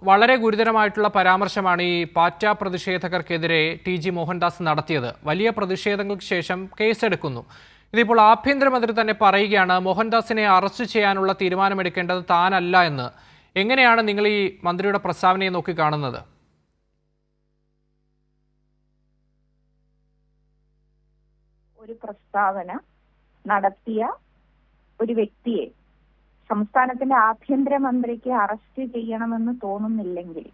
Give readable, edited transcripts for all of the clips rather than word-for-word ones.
വളരെ ഗുരുതരമായിട്ടുള്ള പരാമർശമാണ് ഈ പാറ്റ പ്രതിഷേധകർക്കെതിരെ ടി.ജി. മോഹൻദാസ് നടത്തിയത്. വലിയ പ്രതിഷേധങ്ങൾക്ക് ശേഷം കേസെടുക്കുന്നു. ഇതിപ്പോൾ ആഭ്യന്തരമന്ത്രി തന്നെ പറയുകയാണ് മോഹൻദാസിനെ അറസ്റ്റ് ചെയ്യാനുള്ള തീരുമാനമെടുക്കേണ്ടത് താനല്ല എന്ന്. എങ്ങനെയാണ് നിങ്ങൾ ഈ മന്ത്രിയുടെ പ്രസ്താവനയെ നോക്കി കാണുന്നത്? ഒരു പ്രസ്താവന നടത്തിയ ഒരു വ്യക്തിയെ സംസ്ഥാനത്തിന്റെ ആഭ്യന്തരമന്ത്രിക്ക് അറസ്റ്റ് ചെയ്യണമെന്ന് തോന്നുന്നില്ലെങ്കിൽ,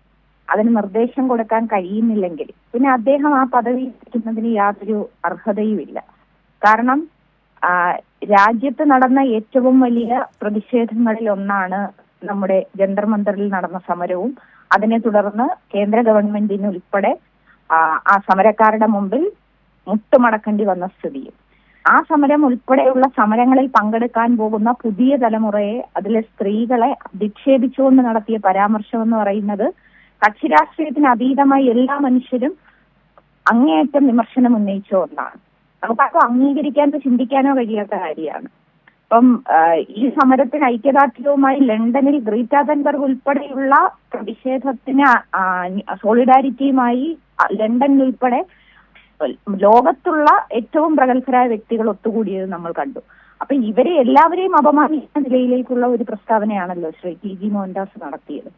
അതിന് നിർദ്ദേശം കൊടുക്കാൻ കഴിയുന്നില്ലെങ്കിൽ, പിന്നെ അദ്ദേഹം ആ പദവി ഇരിക്കുന്നതിന് യാതൊരു അർഹതയുമില്ല. കാരണം രാജ്യത്ത് നടന്ന ഏറ്റവും വലിയ പ്രതിഷേധങ്ങളിൽ ഒന്നാണ് നമ്മുടെ ജന്തർ മന്ദറിൽ നടന്ന സമരവും അതിനെ തുടർന്ന് കേന്ദ്ര ഗവൺമെന്റിന് ഉൾപ്പെടെ ആ സമരക്കാരുടെ മുമ്പിൽ മുട്ടുമടക്കേണ്ടി വന്ന സ്ഥിതിയും. ആ സമരം ഉൾപ്പെടെയുള്ള സമരങ്ങളിൽ പങ്കെടുക്കാൻ പോകുന്ന പുതിയ തലമുറയെ, അതിലെ സ്ത്രീകളെ അധിക്ഷേപിച്ചുകൊണ്ട് നടത്തിയ പരാമർശം എന്ന് പറയുന്നത് കക്ഷി രാഷ്ട്രീയത്തിന് അതീതമായി എല്ലാ മനുഷ്യരും അങ്ങേയറ്റം വിമർശനം ഉന്നയിച്ച ഒന്നാണ്. നമുക്കത് അംഗീകരിക്കാനോ ചിന്തിക്കാനോ കഴിയാത്ത കാര്യമാണ്. അപ്പം ഈ സമരത്തിന് ഐക്യദാർഢ്യവുമായി ലണ്ടനിൽ ഗ്രീറ്റ തൻബർഗ് ഉൾപ്പെടെയുള്ള പ്രതിഷേധത്തിന് സോളിഡാരിറ്റിയുമായി ലണ്ടനിൽ ഉൾപ്പെടെ ലോകത്തുള്ള ഏറ്റവും പ്രഗത്ഭരായ വ്യക്തികൾ ഒത്തുകൂടിയത് നമ്മൾ കണ്ടു. അപ്പൊ ഇവരെ എല്ലാവരെയും അപമാനിക്കുന്ന നിലയിലേക്കുള്ള ഒരു പ്രസ്താവനയാണല്ലോ ശ്രീ ടി.ജി. മോഹൻദാസ് നടത്തിയത്.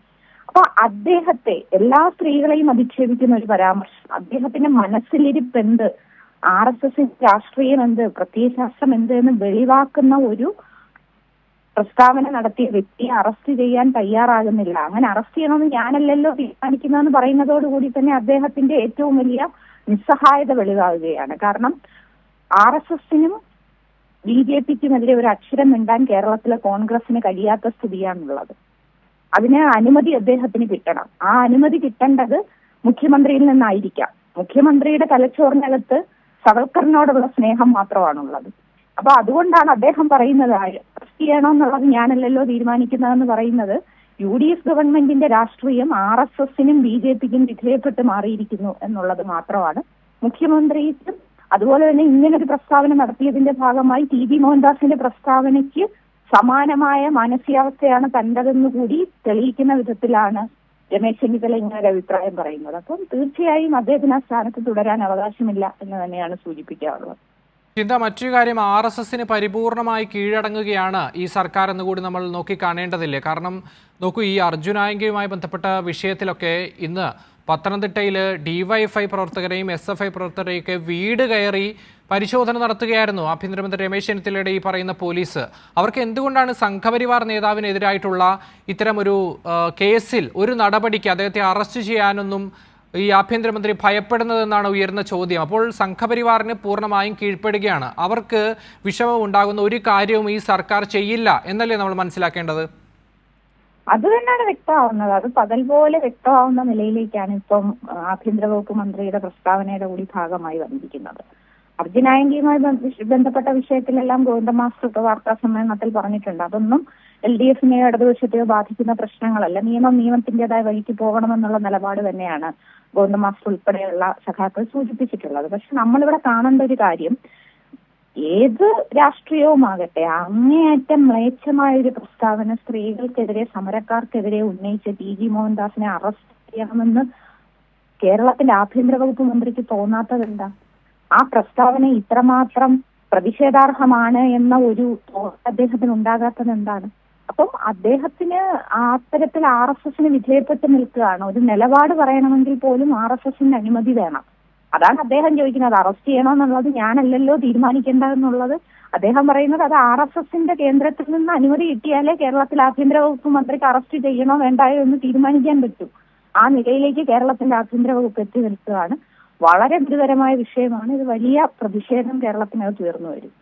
അപ്പൊ അദ്ദേഹത്തെ, എല്ലാ സ്ത്രീകളെയും അധിക്ഷേപിക്കുന്ന ഒരു പരാമർശം, അദ്ദേഹത്തിന്റെ മനസ്സിലിരിപ്പ് എന്ത്, RSS രാഷ്ട്രീയം എന്ത്, പ്രത്യയശാസ്ത്രം എന്ത് എന്ന് വെളിവാക്കുന്ന ഒരു പ്രസ്താവന നടത്തിയ വ്യക്തിയെ അറസ്റ്റ് ചെയ്യാൻ തയ്യാറാകുന്നില്ല. അങ്ങനെ അറസ്റ്റ് ചെയ്യണമെന്ന് ഞാനല്ലല്ലോ തീരുമാനിക്കുന്നതെന്ന് പറയുന്നതോടുകൂടി തന്നെ അദ്ദേഹത്തിന്റെ ഏറ്റവും വലിയ നിസ്സഹായത വെളിവാകുകയാണ്. കാരണം RSSനും BJPക്കുമെതിരെ ഒരു അക്ഷരം മിണ്ടാൻ കേരളത്തിലെ കോൺഗ്രസിന് കഴിയാത്ത സ്ഥിതിയാണുള്ളത്. അതിന് അനുമതി അദ്ദേഹത്തിന് കിട്ടണം. ആ അനുമതി കിട്ടേണ്ടത് മുഖ്യമന്ത്രിയിൽ നിന്നായിരിക്കാം. മുഖ്യമന്ത്രിയുടെ തലച്ചോറിനകത്ത് സവർക്കറിനോടുള്ള സ്നേഹം മാത്രമാണുള്ളത്. അപ്പൊ അതുകൊണ്ടാണ് അദ്ദേഹം പറയുന്നത് അറസ്റ്റ് ചെയ്യണമെന്നുള്ളത് ഞാനല്ലല്ലോ തീരുമാനിക്കുന്നതെന്ന് പറയുന്നത്. UDF ഗവൺമെന്റിന്റെ രാഷ്ട്രീയം RSSനും BJPക്കും വിധേയപ്പെട്ട് മാറിയിരിക്കുന്നു എന്നുള്ളത് മാത്രമാണ്. മുഖ്യമന്ത്രിക്കും അതുപോലെ തന്നെ ഇങ്ങനൊരു പ്രസ്താവന നടത്തിയതിന്റെ ഭാഗമായി ടി.ജി. മോഹൻദാസിന്റെ പ്രസ്താവനയ്ക്ക് സമാനമായ മാനസികാവസ്ഥയാണ് തൻ്റെതെന്ന് കൂടി തെളിയിക്കുന്ന വിധത്തിലാണ് രമേശ് ചെന്നിത്തല ഇങ്ങനെ അഭിപ്രായം പറയുന്നത്. അപ്പം തീർച്ചയായും അദ്ദേഹത്തിന് ആ സ്ഥാനത്ത് തുടരാൻ അവകാശമില്ല എന്ന് തന്നെയാണ് സൂചിപ്പിക്കാറുള്ളത്. മറ്റൊരു കാര്യം, RSSന് പരിപൂർണമായി കീഴടങ്ങുകയാണ് ഈ സർക്കാർ എന്നുകൂടി നമ്മൾ നോക്കിക്കാണേണ്ടതില്ലേ? കാരണം നോക്കൂ, ഈ അർജുനായങ്കയുമായി ബന്ധപ്പെട്ട വിഷയത്തിലൊക്കെ ഇന്ന് പത്തനംതിട്ടയിൽ DYFI പ്രവർത്തകരെയും SFI പ്രവർത്തകരെയൊക്കെ വീട് കയറി പരിശോധന നടത്തുകയായിരുന്നു ആഭ്യന്തരമന്ത്രി രമേശ് ചെന്നിത്തലയുടെ ഈ പറയുന്ന പോലീസ്. അവർക്ക് എന്തുകൊണ്ടാണ് സംഘപരിവാർ നേതാവിനെതിരായിട്ടുള്ള ഇത്തരമൊരു കേസിൽ ഒരു നടപടിക്ക് അദ്ദേഹത്തെ അറസ്റ്റ് ചെയ്യാനൊന്നും ഈ ആഭ്യന്തരമന്ത്രി ഭയപ്പെടുന്നതെന്നാണ് ഉയർന്ന ചോദ്യം. അപ്പോൾ സംഘപരിവാറിന് പൂർണ്ണമായും കീഴ്പ്പെടുകയാണ്. അവർക്ക് വിഷമം ഉണ്ടാകുന്ന ഒരു കാര്യവും ഈ സർക്കാർ ചെയ്യില്ല എന്നല്ലേ നമ്മൾ മനസ്സിലാക്കേണ്ടത്? അത് തന്നെയാണ് വ്യക്തമാവുന്നത്. അത് പകൽ പോലെ വ്യക്തമാവുന്ന നിലയിലേക്കാണ് ഇപ്പം ആഭ്യന്തര വകുപ്പ് മന്ത്രിയുടെ പ്രസ്താവനയുടെ കൂടി ഭാഗമായി വന്നിരിക്കുന്നത്. അർജുനായങ്കയുമായി ബന്ധപ്പെട്ട വിഷയത്തിലെല്ലാം ഗോവിന്ദ മാസ്റ്റർ വാർത്താ സമ്മേളനത്തിൽ പറഞ്ഞിട്ടുണ്ട്. അതൊന്നും LDFനെയോ ഇടതുപക്ഷത്തെയോ ബാധിക്കുന്ന പ്രശ്നങ്ങളല്ല. നിയമത്തിന്റേതായ വഴിക്ക് പോകണമെന്നുള്ള നിലപാട് തന്നെയാണ് ഗോവിന്ദ മാസ്റ്റർ ഉൾപ്പെടെയുള്ള സഖാക്കൾ സൂചിപ്പിച്ചിട്ടുള്ളത്. പക്ഷെ നമ്മളിവിടെ കാണേണ്ട ഒരു കാര്യം, ഏത് രാഷ്ട്രീയവുമാകട്ടെ അങ്ങേയറ്റം മ്ലേച്ഛമായ ഒരു പ്രസ്താവന സ്ത്രീകൾക്കെതിരെ, സമരക്കാർക്കെതിരെ ഉന്നയിച്ച ടി.ജി. മോഹൻദാസിനെ അറസ്റ്റ് ചെയ്യണമെന്ന് കേരളത്തിന്റെ ആഭ്യന്തര വകുപ്പ് മന്ത്രിക്ക് തോന്നാത്തതെന്താ? ആ പ്രസ്താവന ഇത്രമാത്രം പ്രതിഷേധാർഹമാണ് എന്ന ഒരു അദ്ദേഹത്തിന് ഉണ്ടാകാത്തത് എന്താണ്? അപ്പം അദ്ദേഹത്തിന് അത്തരത്തിൽ RSSന് വിധേയപ്പെട്ട് നിൽക്കുകയാണ്. ഒരു നിലപാട് പറയണമെങ്കിൽ പോലും RSSന്റെ അനുമതി വേണം. അതാണ് അദ്ദേഹം ചോദിക്കുന്നത്. അറസ്റ്റ് ചെയ്യണമെന്നുള്ളത് ഞാനല്ലല്ലോ തീരുമാനിക്കേണ്ടതെന്നുള്ളത് അദ്ദേഹം പറയുന്നത്. അത് RSSന്റെ കേന്ദ്രത്തിൽ നിന്ന് അനുമതി കിട്ടിയാലേ കേരളത്തിൽ ആഭ്യന്തര വകുപ്പ് മന്ത്രിക്ക് അറസ്റ്റ് ചെയ്യണോ വേണ്ടായോ എന്ന് തീരുമാനിക്കാൻ പറ്റൂ. ആ നിലയിലേക്ക് കേരളത്തിന്റെ ആഭ്യന്തര വകുപ്പ് എത്തി നിൽക്കുകയാണ്. വളരെ ഗുരുതരമായ വിഷയമാണ് ഇത്. വലിയ പ്രതിഷേധം കേരളത്തിനകത്ത് ഉയർന്നു വരും.